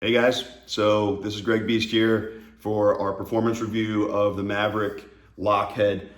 Hey guys, so this is Greg Beast here for our performance review of the Maverik lock head.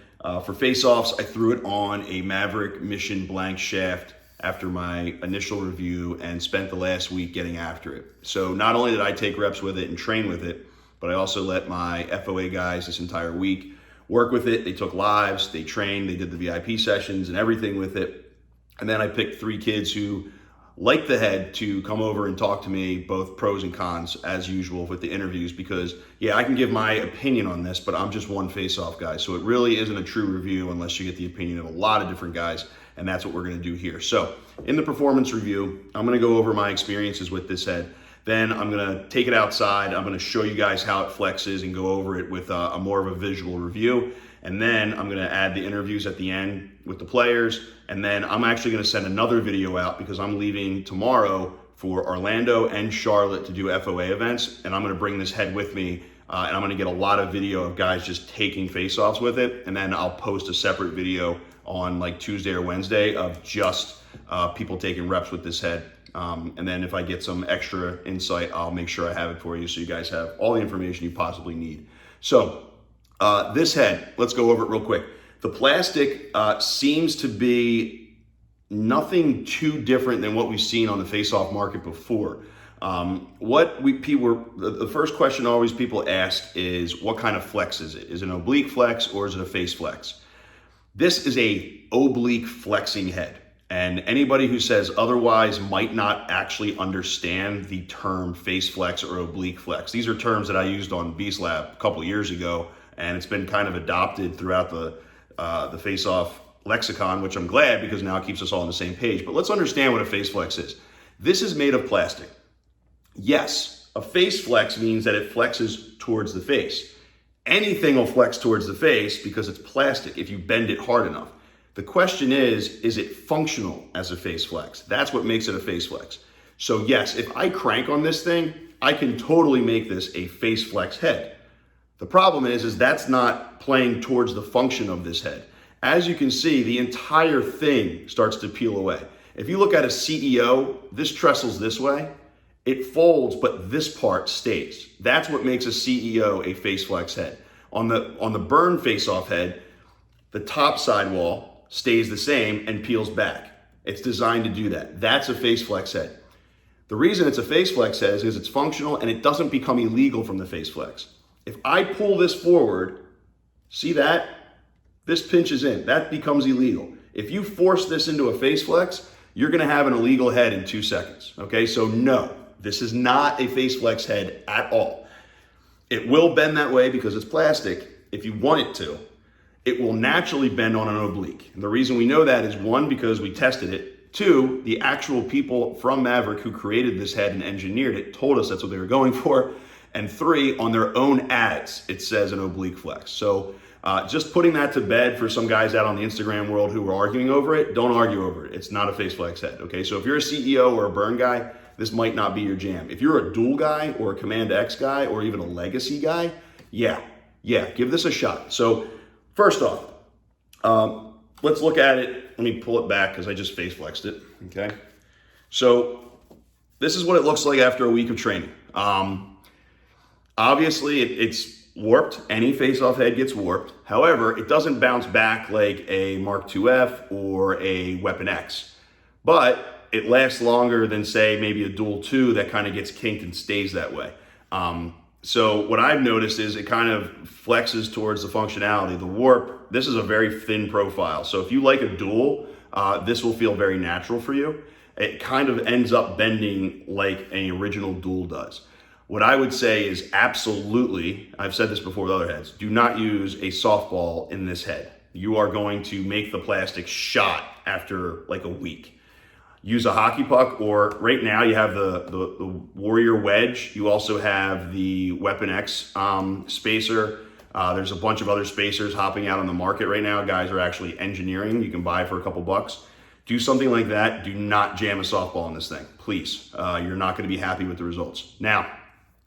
For face-offs, I threw it on a Maverik Mission blank shaft after my initial review and spent the last week getting after it. So not only did I take reps with it and train with it, but I also let my FOA guys this entire week work with it. They took lives, they trained, they did the VIP sessions and everything with it. And then I picked 3 kids who like the head to come over and talk to me, both pros and cons as usual with the interviews, because yeah, I can give my opinion on this, but I'm just one face-off guy. So it really isn't a true review unless you get the opinion of a lot of different guys. And that's what we're gonna do here. So in the performance review, I'm gonna go over my experiences with this head. Then I'm gonna take it outside. I'm gonna show you guys how it flexes and go over it with a more of a visual review. And then I'm gonna add the interviews at the end with the players. And then I'm actually gonna send another video out because I'm leaving tomorrow for Orlando and Charlotte to do FOA events. And I'm gonna bring this head with me and I'm gonna get a lot of video of guys just taking face-offs with it. And then I'll post a separate video on like Tuesday or Wednesday of just people taking reps with this head. And then if I get some extra insight, I'll make sure I have it for you so you guys have all the information you possibly need. So this head, let's go over it real quick. The plastic seems to be nothing too different than what we've seen on the face-off market before. The first question always people ask is, what kind of flex is it? Is it an oblique flex or is it a face flex? This is a oblique flexing head. And anybody who says otherwise might not actually understand the term face flex or oblique flex. These are terms that I used on Beast Lab a couple years ago, and it's been kind of adopted throughout the face-off lexicon, which I'm glad because now it keeps us all on the same page. But let's understand what a face flex is. This is made of plastic. Yes, a face flex means that it flexes towards the face. Anything will flex towards the face because it's plastic if you bend it hard enough. The question is it functional as a face flex? That's what makes it a face flex. So yes, if I crank on this thing, I can totally make this a face flex head. The problem is that's not playing towards the function of this head. As you can see, the entire thing starts to peel away. If you look at a CEO, this trestles this way, it folds, but this part stays. That's what makes a CEO a face flex head. On the burn face-off head, the top sidewall stays the same and peels back. It's designed to do that. That's a face flex head. The reason it's a face flex head is it's functional and it doesn't become illegal from the face flex. If I pull this forward, see that? This pinches in, that becomes illegal. If you force this into a face flex, you're gonna have an illegal head in 2 seconds, okay? So no, this is not a face flex head at all. It will bend that way because it's plastic if you want it to. It will naturally bend on an oblique. And the reason we know that is 1, because we tested it. 2, the actual people from Maverik who created this head and engineered it told us that's what they were going for. And 3, on their own ads, it says an oblique flex. So just putting that to bed for some guys out on the Instagram world who are arguing over it, don't argue over it. It's not a face flex head, okay? So if you're a CEO or a burn guy, this might not be your jam. If you're a dual guy or a Command X guy or even a legacy guy, yeah, give this a shot. So first off, let's look at it. Let me pull it back because I just face flexed it, okay? So this is what it looks like after a week of training. Obviously, it's warped. Any face-off head gets warped. However, it doesn't bounce back like a Mark IIF or a Weapon X. But it lasts longer than, say, maybe a Dual 2 that kind of gets kinked and stays that way. So what I've noticed is it kind of flexes towards the functionality. The warp, this is a very thin profile. So if you like a dual, this will feel very natural for you. It kind of ends up bending like an original dual does. What I would say is absolutely, I've said this before with other heads, do not use a softball in this head. You are going to make the plastic shot after like a week. Use a hockey puck, or right now you have the Warrior Wedge. You also have the Weapon X spacer. There's a bunch of other spacers hopping out on the market right now. Guys are actually engineering. You can buy for a couple bucks. Do something like that. Do not jam a softball in this thing, please. You're not gonna be happy with the results. Now,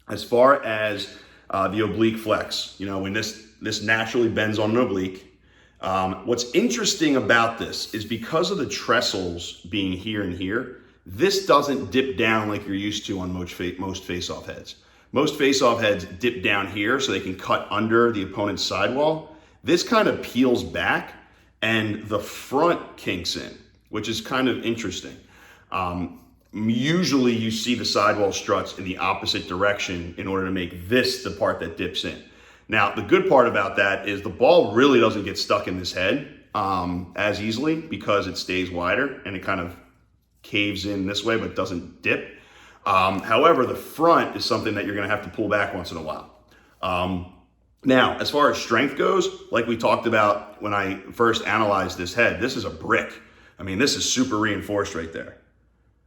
as far as the oblique flex, when this naturally bends on an oblique, what's interesting about this is because of the trestles being here and here, This doesn't dip down like you're used to on most face-off heads. Most face-off heads dip down here so they can cut under the opponent's sidewall. This kind of peels back and the front kinks in, which is kind of interesting. Usually you see the sidewall struts in the opposite direction in order to make this the part that dips in. Now, the good part about that is the ball really doesn't get stuck in this head as easily because it stays wider and it kind of caves in this way but doesn't dip. However, the front is something that you're going to have to pull back once in a while. Now, as far as strength goes, like we talked about when I first analyzed this head, this is a brick. I mean, this is super reinforced right there.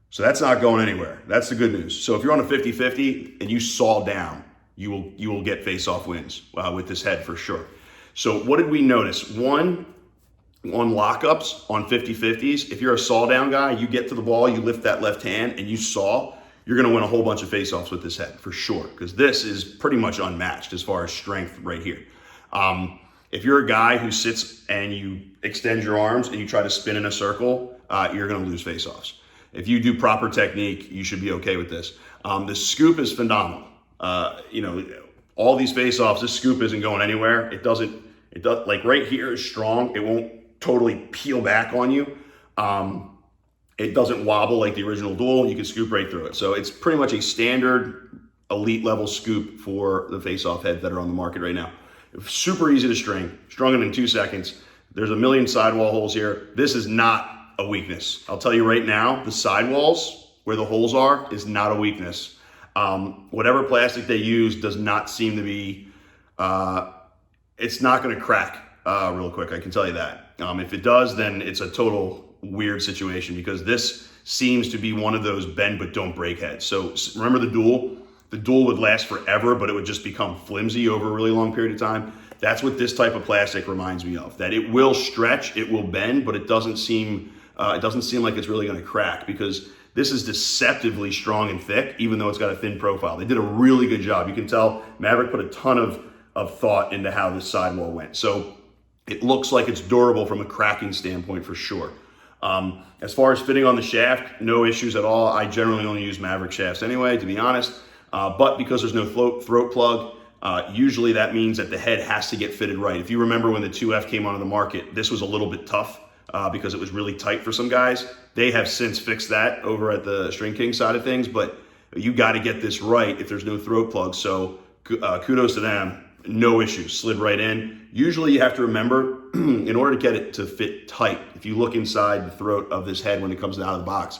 So that's not going anywhere. That's the good news. So if you're on a 50-50 and you saw down, you will get face-off wins with this head for sure. So what did we notice? One, on lockups, on 50-50s, if you're a saw down guy, you get to the ball, you lift that left hand and you saw, you're going to win a whole bunch of face-offs with this head for sure, because this is pretty much unmatched as far as strength right here. If you're a guy who sits and you extend your arms and you try to spin in a circle, you're going to lose face-offs. If you do proper technique, you should be okay with this. The scoop is phenomenal. All these face-offs, this scoop isn't going anywhere. It does, like right here is strong. It won't totally peel back on you. It doesn't wobble like the original duel. You can scoop right through it. So it's pretty much a standard elite level scoop for the face-off heads that are on the market right now. Super easy to string, strung it in 2 seconds. There's a million sidewall holes here. This is not a weakness. I'll tell you right now, the sidewalls where the holes are is not a weakness. Whatever plastic they use does not seem to be, it's not going to crack real quick. I can tell you that. If it does, then it's a total weird situation because this seems to be one of those bend but don't break heads. So remember the duel? The duel would last forever, but it would just become flimsy over a really long period of time. That's what this type of plastic reminds me of, that it will stretch, it will bend, but it doesn't seem like it's really going to crack because this is deceptively strong and thick, even though it's got a thin profile. They did a really good job. You can tell Maverik put a ton of thought into how this sidewall went. So it looks like it's durable from a cracking standpoint for sure. As far as fitting on the shaft, no issues at all. I generally only use Maverik shafts anyway, to be honest. But because there's no throat plug, usually that means that the head has to get fitted right. If you remember when the 2F came onto the market, this was a little bit tough because it was really tight for some guys. They have since fixed that over at the String King side of things, but you got to get this right if there's no throat plug. So kudos to them. No issues, slid right in. Usually you have to remember, in order to get it to fit tight, if you look inside the throat of this head when it comes out of the box,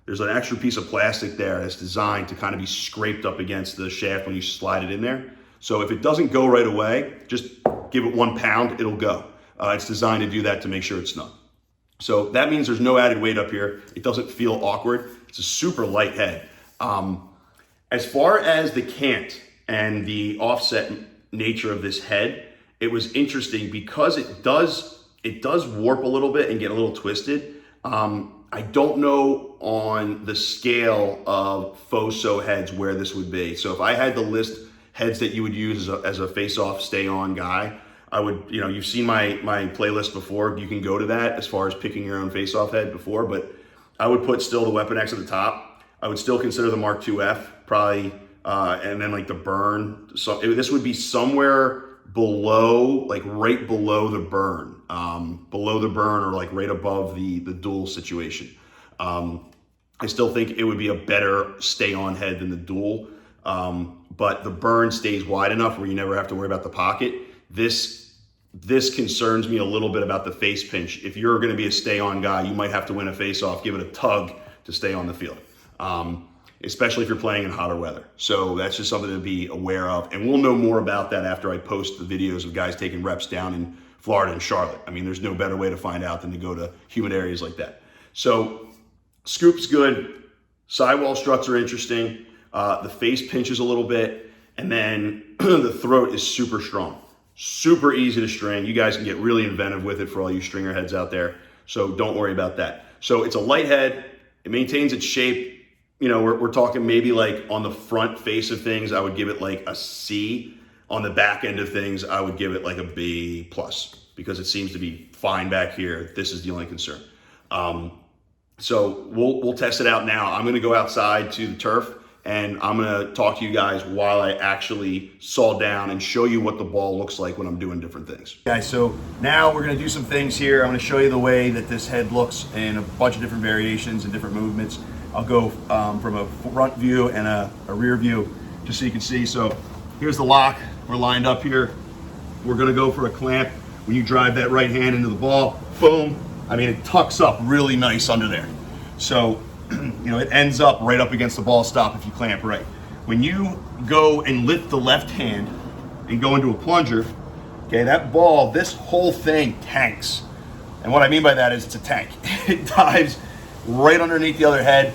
there's an extra piece of plastic there that's designed to kind of be scraped up against the shaft when you slide it in there. So if it doesn't go right away, just give it 1 pound, it'll go. It's designed to do that to make sure it's snug. So that means there's no added weight up here. It doesn't feel awkward. It's a super light head. As far as the cant and the offset nature of this head, it was interesting because it does warp a little bit and get a little twisted. I don't know on the scale of FOA heads where this would be. So if I had to list heads that you would use as a face-off stay-on guy, I would, you've seen my playlist before. You can go to that as far as picking your own face-off head before, but I would put still the Weapon X at the top. I would still consider the Mark IIF probably, and then like the Burn. So this would be somewhere below, like right below the Burn, or like right above the dual situation. I still think it would be a better stay-on head than the dual, but the Burn stays wide enough where you never have to worry about the pocket. This concerns me a little bit about the face pinch. If you're going to be a stay-on guy, you might have to win a face-off, give it a tug to stay on the field, especially if you're playing in hotter weather. So that's just something to be aware of. And we'll know more about that after I post the videos of guys taking reps down in Florida and Charlotte. I mean, there's no better way to find out than to go to humid areas like that. So scoop's good. Sidewall struts are interesting. The face pinches a little bit. And then the throat is super strong. Super easy to string. You guys can get really inventive with it for all you stringer heads out there. So don't worry about that. So it's a light head. It maintains its shape. We're talking maybe like on the front face of things, I would give it like a C. On the back end of things, I would give it like a B plus because it seems to be fine back here. This is the only concern. So we'll test it out now. I'm going to go outside to the turf and I'm going to talk to you guys while I actually saw down and show you what the ball looks like when I'm doing different things. Guys, so now we're going to do some things here. I'm going to show you the way that this head looks in a bunch of different variations and different movements. I'll go from a front view and a rear view just so you can see. So here's the lock. We're lined up here. We're going to go for a clamp. When you drive that right hand into the ball, boom. I mean, it tucks up really nice under there. So, it ends up right up against the ball stop if you clamp right. When you go and lift the left hand and go into a plunger, okay, that ball, this whole thing tanks. And what I mean by that is it's a tank. It dives right underneath the other head.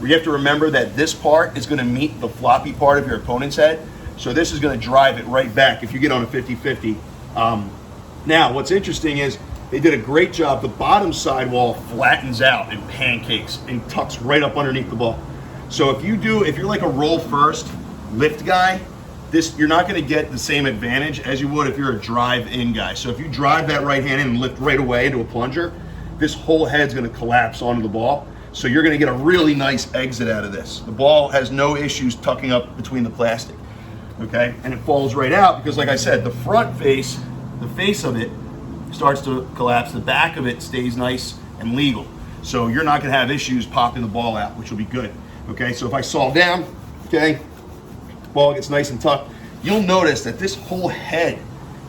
You have to remember that this part is gonna meet the floppy part of your opponent's head. So this is gonna drive it right back if you get on a 50-50. Now, what's interesting is they did a great job. The bottom sidewall flattens out and pancakes and tucks right up underneath the ball. So if you're like a roll first lift guy, you're not going to get the same advantage as you would if you're a drive in guy. So if you drive that right hand in and lift right away into a plunger, this whole head's going to collapse onto the ball. So you're going to get a really nice exit out of this. The ball has no issues tucking up between the plastic, okay? And it falls right out because, like I said, the front face, the face of it, starts to collapse. The back of it stays nice and legal. So you're not gonna have issues popping the ball out, which will be good. Okay, so if I saw down, okay, ball gets nice and tucked, you'll notice that this whole head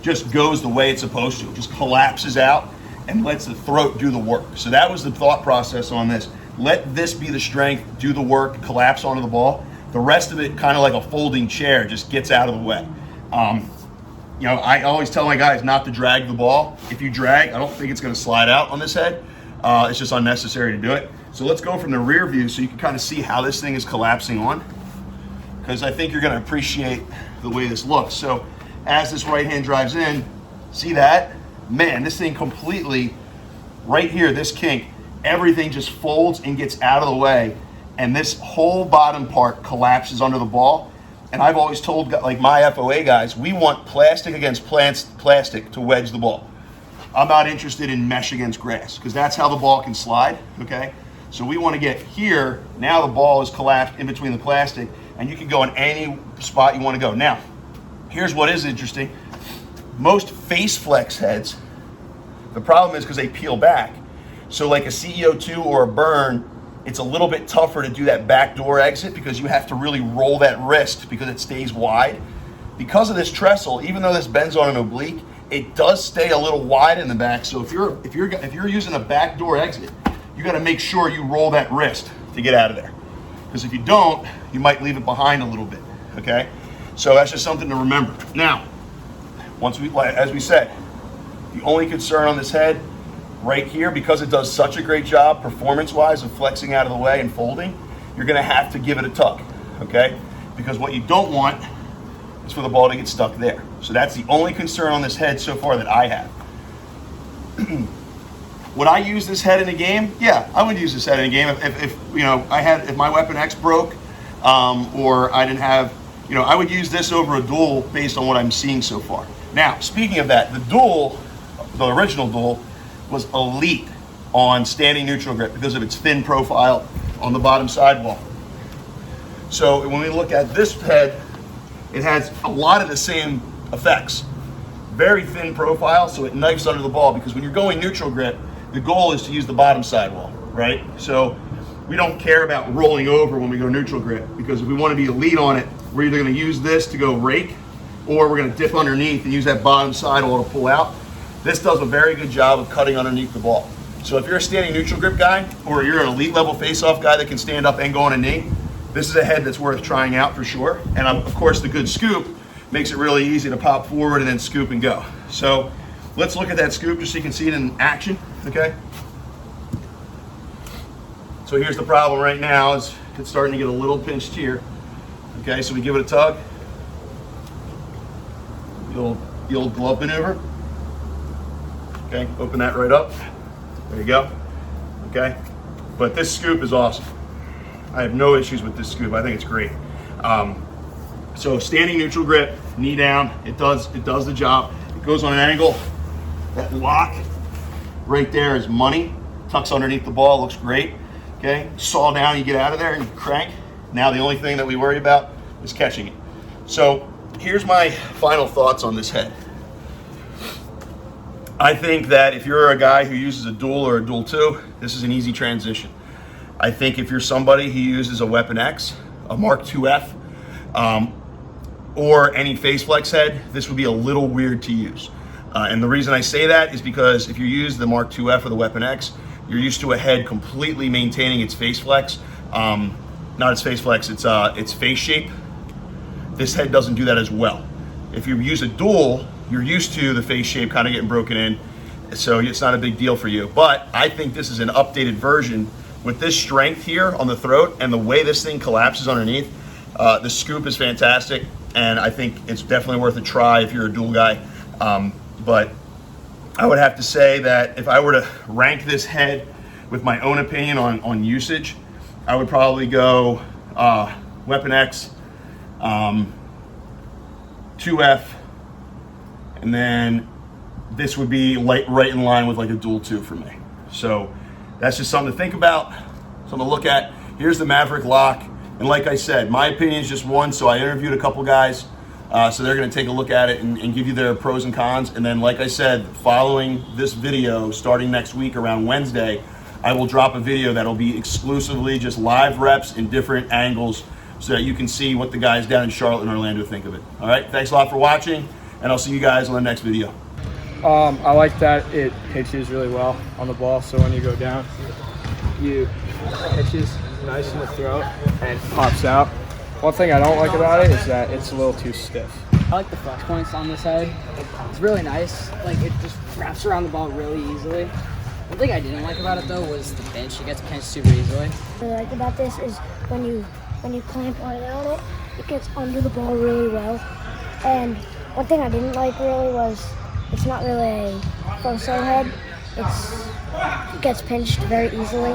just goes the way it's supposed to. It just collapses out and lets the throat do the work. So that was the thought process on this. Let this be the strength, do the work, collapse onto the ball. The rest of it, kind of like a folding chair, just gets out of the way. I always tell my guys not to drag the ball. If you drag, I don't think it's gonna slide out on this head. It's just unnecessary to do it. So let's go from the rear view so you can kind of see how this thing is collapsing on, because I think you're gonna appreciate the way this looks. So as this right hand drives in, see that? Man, this thing completely, right here, this kink, everything just folds and gets out of the way, and this whole bottom part collapses under the ball. And I've always told, like, my FOA guys, we want plastic against plastic to wedge the ball. I'm not interested in mesh against grass because that's how the ball can slide, okay? So we want to get here. Now the ball is collapsed in between the plastic and you can go in any spot you want to go. Now, here's what is interesting. Most face flex heads, the problem is because they peel back. So like a CEO2 or a burn, it's a little bit tougher to do that backdoor exit because you have to really roll that wrist because it stays wide. Because of this trestle, even though this bends on an oblique, it does stay a little wide in the back. So if you're using a backdoor exit, you got to make sure you roll that wrist to get out of there. Because if you don't, you might leave it behind a little bit. Okay, so that's just something to remember. Now, as we said, the only concern on this head right here, because it does such a great job performance-wise of flexing out of the way and folding, you're gonna have to give it a tuck, okay? Because what you don't want is for the ball to get stuck there. So that's the only concern on this head so far that I have. Would I use this head in a game? Yeah, I would use this head in a game if my Weapon X broke, or I didn't have, I would use this over a dual based on what I'm seeing so far. Now, speaking of that, the original dual, was elite on standing neutral grip because of its thin profile on the bottom sidewall. So when we look at this head, it has a lot of the same effects. Very thin profile, so it knifes under the ball, because when you're going neutral grip, the goal is to use the bottom sidewall, right? So we don't care about rolling over when we go neutral grip, because if we want to be elite on it, we're either going to use this to go rake, or we're going to dip underneath and use that bottom sidewall to pull out. This does a very good job of cutting underneath the ball. So if you're a standing neutral grip guy, or you're an elite level face-off guy that can stand up and go on a knee, this is a head that's worth trying out for sure. And of course, the good scoop makes it really easy to pop forward and then scoop and go. So let's look at that scoop just so you can see it in action, okay? So here's the problem right now, is it's starting to get a little pinched here. Okay, so we give it a tug. The old glove maneuver. Okay, open that right up. There you go. Okay, but this scoop is awesome. I have no issues with this scoop. I think it's great. So standing neutral grip, knee down, it does the job. It goes on an angle. That lock right there is money. Tucks underneath the ball, looks great. Okay, saw down, you get out of there and you crank. Now the only thing that we worry about is catching it. So here's my final thoughts on this head. I think that if you're a guy who uses a dual or a dual 2, this is an easy transition. I think if you're somebody who uses a Weapon X, a Mark IIF, or any face flex head, this would be a little weird to use. And the reason I say that is because if you use the Mark IIF or the Weapon X, you're used to a head completely maintaining its face flex. Not its face flex, its face shape. This head doesn't do that as well. If you use a dual, you're used to the face shape kind of getting broken in, so it's not a big deal for you. But I think this is an updated version with this strength here on the throat and the way this thing collapses underneath. The scoop is fantastic, and I think it's definitely worth a try if you're a dual guy. But I would have to say that if I were to rank this head with my own opinion on usage, I would probably go Weapon X, 2F, and then this would be right in line with like a dual 2 for me. So that's just something to think about, something to look at. Here's the Maverik lock. And like I said, my opinion is just one, so I interviewed a couple guys, so they're gonna take a look at it and give you their pros and cons. And then like I said, following this video, starting next week around Wednesday, I will drop a video that'll be exclusively just live reps in different angles so that you can see what the guys down in Charlotte and Orlando think of it. All right, thanks a lot for watching, and I'll see you guys on the next video. I like that it pitches really well on the ball, so when you go down, it pitches nice in the throat and pops out. One thing I don't like about it is that it's a little too stiff. I like the flex points on this head. It's really nice. Like, it just wraps around the ball really easily. One thing I didn't like about it though was the pinch. It gets pinched super easily. What I like about this is when you clamp on it, it gets under the ball really well. And one thing I didn't like really was it's not really a FOA head. It gets pinched very easily.